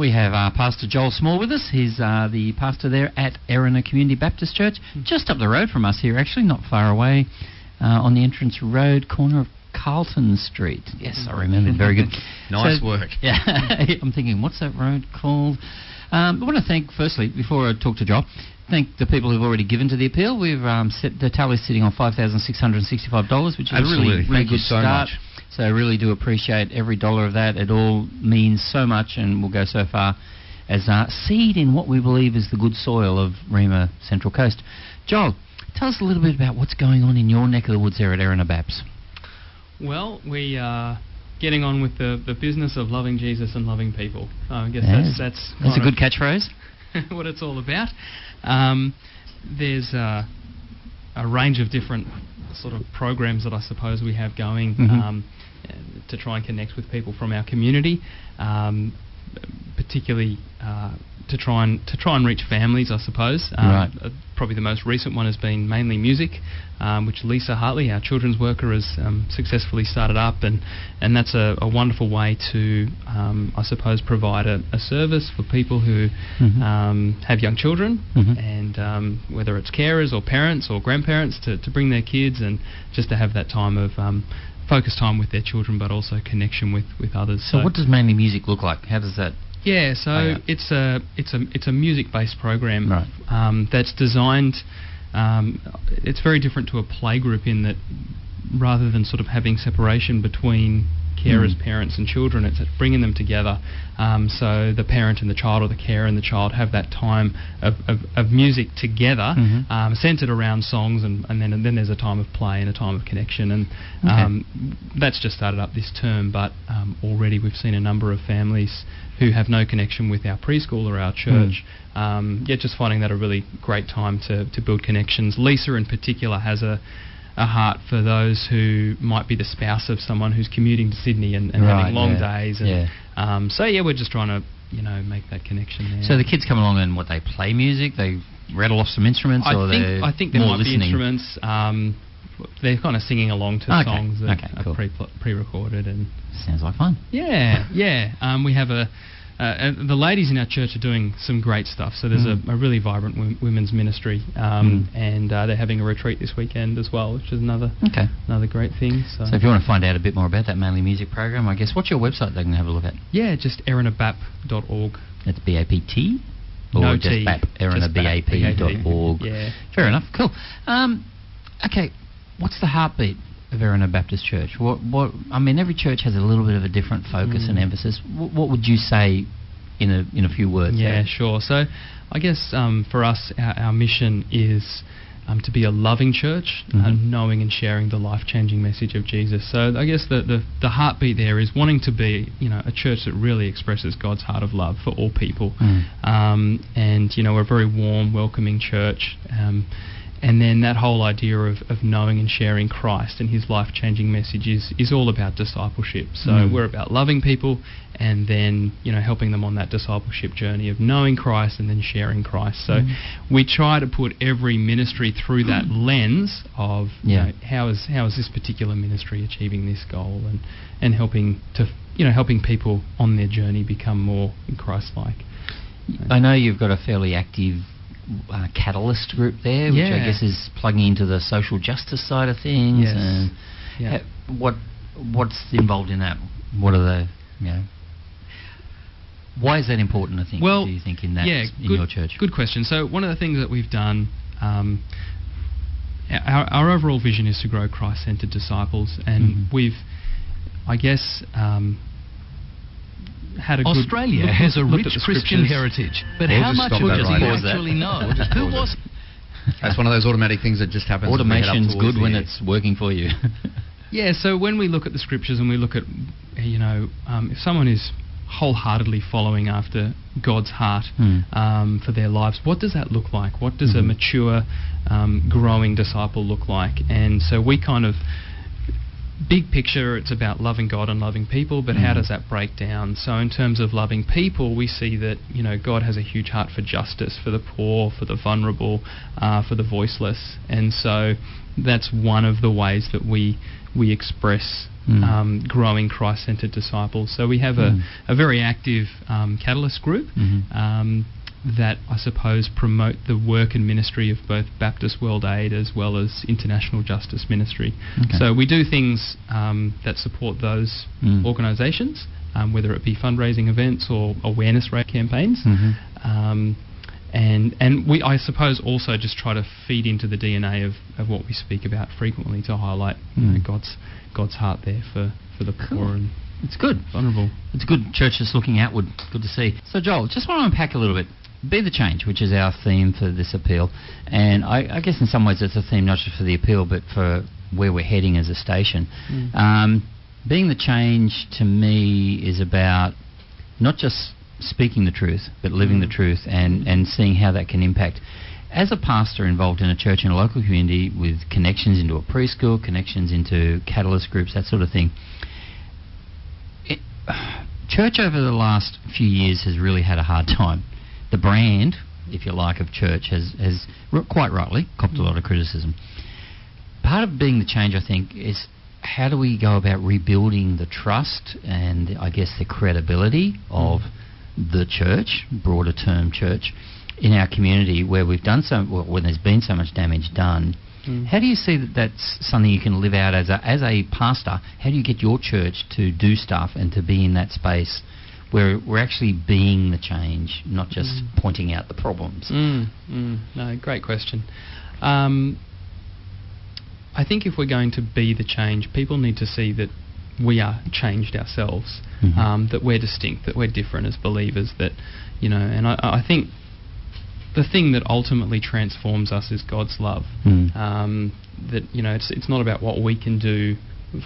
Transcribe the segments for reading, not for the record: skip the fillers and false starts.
We have Pastor Joel Small with us. He's the pastor there at Erina Community Baptist Church, just up the road from us here, actually, not far away, on the entrance road, corner of Carlton Street. Yes, I remember. Very good. Nice work. Yeah, I'm thinking, what's that road called? I want to thank, firstly, before I talk to Joel, thank the people who've already given to the appeal. We've set the tally sitting on $5,665, which is a really good start. So I really do appreciate every dollar of that. It all means so much and will go so far as seed in what we believe is the good soil of Rhema Central Coast. Joel, tell us a little bit about what's going on in your neck of the woods there at Erina Baps. Well, we are getting on with the business of loving Jesus and loving people. I guess that's a good catchphrase. What it's all about. There's a range of different sort of programs that I suppose we have going to try and connect with people from our community, particularly to try and reach families, I suppose. Right. Probably the most recent one has been mainly music, which Lisa Hartley, our children's worker, has successfully started up, and that's a wonderful way to, I suppose, provide a service for people who have young children, and whether it's carers or parents or grandparents to bring their kids and just to have that time of focus time with their children, but also connection with others. So what does mainly music look like? How does that? Yeah, so it's a music-based program, right. That's designed. It's very different to a playgroup in that rather than sort of having separation between carers, parents and children, it's bringing them together. So the parent and the child, or the carer and the child, have that time of music together, centred around songs, and then there's a time of play and a time of connection. And that's just started up this term, but already we've seen a number of families who have no connection with our preschool or our church, just finding that a really great time to build connections. Lisa in particular has a heart for those who might be the spouse of someone who's commuting to Sydney and having long days. And, we're just trying to make that connection there. So the kids come along and they play music, they rattle off some instruments, I think there might listening? be instruments. They're kind of singing along to songs that are pre-recorded. And sounds like fun. Yeah. We have the ladies in our church are doing some great stuff. So there's a really vibrant women's ministry, and they're having a retreat this weekend as well, which is another great thing. So if you want to find out a bit more about that Mainly Music program, I guess, what's your website they can have a look at? Yeah, just erinabap.org. That's BAPT? Or No just T. BAP, erinabap.org. Yeah. Fair enough. Cool. Okay, what's the heartbeat of Erina Baptist Church? What? I mean, every church has a little bit of a different focus and emphasis. What would you say in a few words? Yeah, sure. So, I guess for us, our mission is to be a loving church, knowing and sharing the life-changing message of Jesus. So, I guess the heartbeat there is wanting to be, a church that really expresses God's heart of love for all people. And we're a very warm, welcoming church. And then that whole idea of knowing and sharing Christ and his life-changing message is all about discipleship. So we're about loving people and then, helping them on that discipleship journey of knowing Christ and then sharing Christ. So we try to put every ministry through that lens of how is this particular ministry achieving this goal and helping people on their journey become more Christ-like. I know you've got a fairly active catalyst group there, which I guess is plugging into the social justice side of things. Yes. What's involved in that? What are the why is that important, I think, do you think, in your church? Good question. So one of the things that we've done, our overall vision is to grow Christ-centered disciples, and we've, I guess, had a Australia good has a look rich Christian heritage, but how much does he actually know? Who was? That's one of those automatic things that just happens. Automation's good when it's working for you. Yeah, so when we look at the scriptures and we look at, if someone is wholeheartedly following after God's heart for their lives, what does that look like? What does a mature, growing disciple look like? And so we kind of, big picture, it's about loving God and loving people, but how does that break down? So in terms of loving people, we see that, God has a huge heart for justice, for the poor, for the vulnerable, for the voiceless. And so that's one of the ways that we express growing Christ-centered disciples. So we have a very active Catalyst group that I suppose promote the work and ministry of both Baptist World Aid as well as International Justice Ministry. Okay. So we do things that support those organisations, whether it be fundraising events or awareness rate campaigns. And we, I suppose, also just try to feed into the DNA of what we speak about frequently to highlight God's heart there for the poor and it's good. Vulnerable. It's good. Church is looking outward. Good to see. So, Joel, just want to unpack a little bit. Be the change, which is our theme for this appeal. And I guess in some ways it's a theme not just for the appeal, but for where we're heading as a station. Being the change, to me, is about not just speaking the truth, but living the truth and seeing how that can impact. As a pastor involved in a church in a local community with connections into a preschool, connections into catalyst groups, that sort of thing, church over the last few years has really had a hard time. The brand, if you like, of church has quite rightly copped a lot of criticism. Part of being the change, I think, is how do we go about rebuilding the trust and, I guess, the credibility of the church, broader term church, in our community where we've done when there's been so much damage done. How do you see that that's something you can live out as a pastor? How do you get your church to do stuff and to be in that space where we're actually being the change, not just pointing out the problems? No, great question. I think if we're going to be the change, people need to see that we are changed ourselves, that we're distinct, that we're different as believers, that, you know, and I think the thing that ultimately transforms us is God's love. That, you know, it's not about what we can do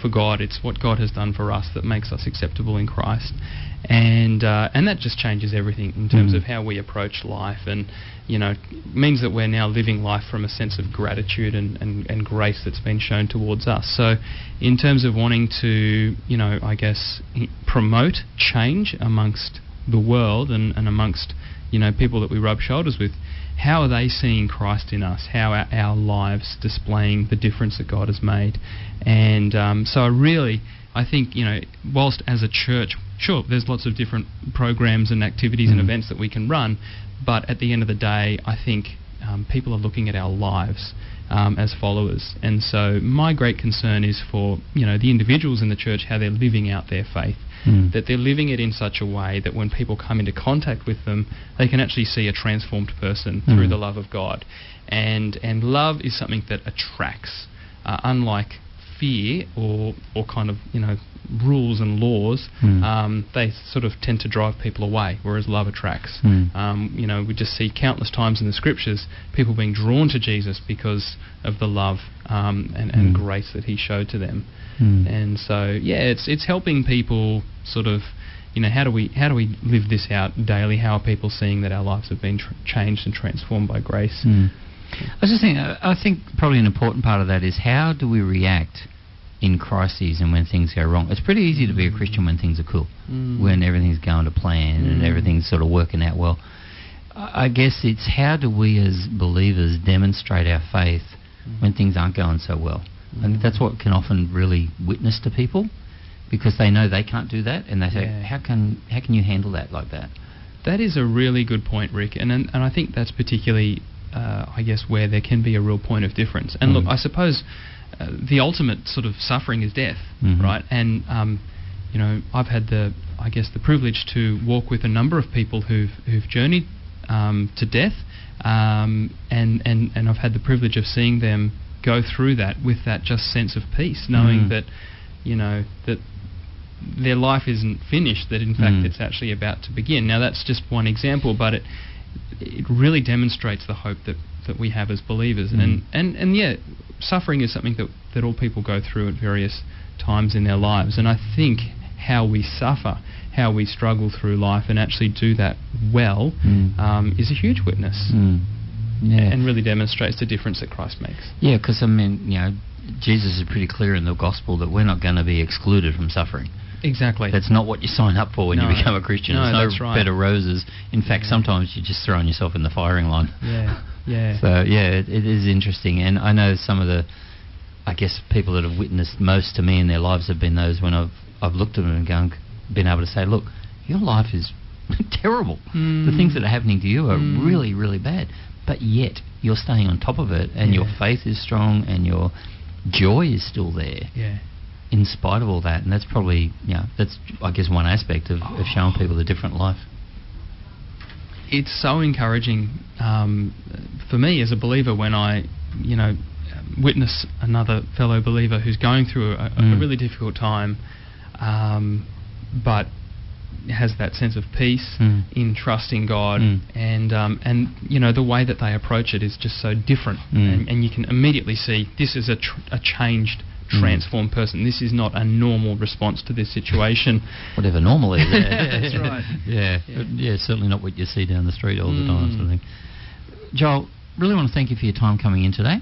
for God, it's what God has done for us that makes us acceptable in Christ. And that just changes everything in terms of how we approach life, and, you know, means that we're now living life from a sense of gratitude and grace that's been shown towards us. So in terms of wanting to, you know, I guess, promote change amongst the world and amongst, you know, people that we rub shoulders with, how are they seeing Christ in us? How are our lives displaying the difference that God has made? And so I think, you know, whilst as a church, sure, there's lots of different programs and activities and events that we can run, but at the end of the day, I think people are looking at our lives as followers. And so my great concern is for, you know, the individuals in the church, how they're living out their faith. That they're living it in such a way that when people come into contact with them, they can actually see a transformed person through the love of God. And love is something that attracts, unlike fear or kind of, you know, rules and laws. They sort of tend to drive people away, whereas love attracts. You know, we just see countless times in the scriptures people being drawn to Jesus because of the love and grace that he showed to them. And so, yeah, it's helping people sort of, you know, how do we live this out daily? How are people seeing that our lives have been changed and transformed by grace? I was just thinking, I think probably an important part of that is how do we react in crises and when things go wrong. It's pretty easy to be a Christian when things are cool, when everything's going to plan and everything's sort of working out well. I guess it's how do we as believers demonstrate our faith when things aren't going so well. And that's what can often really witness to people, because they know they can't do that, and they say, how can you handle that like that? That is a really good point, Rick, and I think that's particularly, I guess, where there can be a real point of difference. And look, I suppose the ultimate sort of suffering is death, right? And you know, I've had the privilege to walk with a number of people who've journeyed to death, and I've had the privilege of seeing them go through that with that just sense of peace, knowing that, you know, that their life isn't finished, that in fact it's actually about to begin. Now that's just one example, but it really demonstrates the hope that we have as believers. And yeah, suffering is something that all people go through at various times in their lives, and I think how we suffer, how we struggle through life and actually do that well is a huge witness. And really demonstrates the difference that Christ makes. Yeah, because, I mean, you know, Jesus is pretty clear in the gospel that we're not going to be excluded from suffering. Exactly. That's not what you sign up for when you become a Christian. There's no bed of roses. In fact, sometimes you're just throwing yourself in the firing line. Yeah. So, yeah, it is interesting. And I know some of the I guess people that have witnessed most to me in their lives have been those when I've looked at them and been able to say, look, your life is terrible. The things that are happening to you are really, really bad. But yet you're staying on top of it, and your faith is strong, and your joy is still there. Yeah. In spite of all that. And that's probably, that's, I guess, one aspect of showing people a different life. It's so encouraging for me as a believer when I, witness another fellow believer who's going through a really difficult time, but has that sense of peace in trusting God, and the way that they approach it is just so different, and you can immediately see this is a changed, transformed person. This is not a normal response to this situation. Whatever normal is. That's right. Yeah, certainly not what you see down the street all the time. Sort of thing. Joel, really want to thank you for your time coming in today.